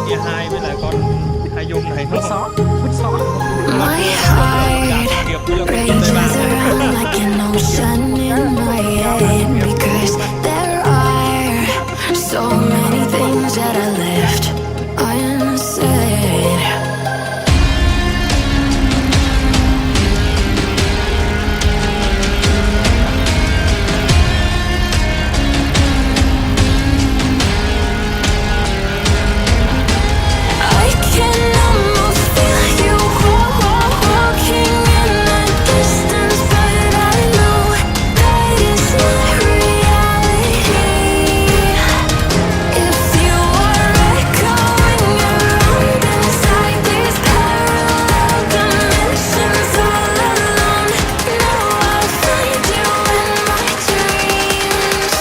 kia hai với lại con hai dung này nó vứt xó. My heart rages around like an ocean in my head, because there are so many things that I left unsaid. I can almost feel you walking in the distance, but I know that it's not reality. If you are echoing around inside these parallel dimensions all alone, know I'll find you in my dreams.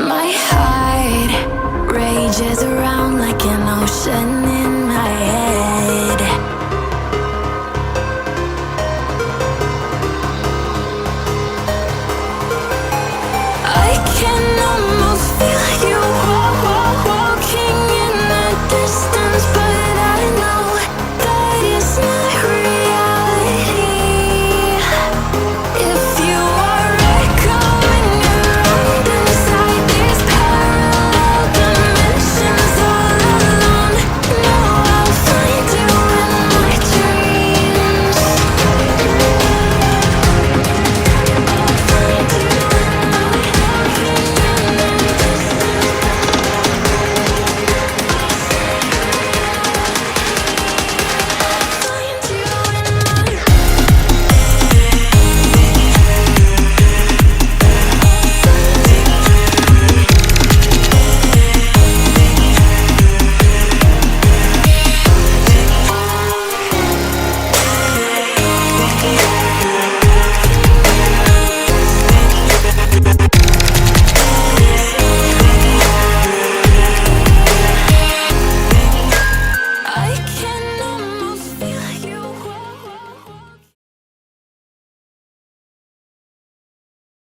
My heart rages around like an ocean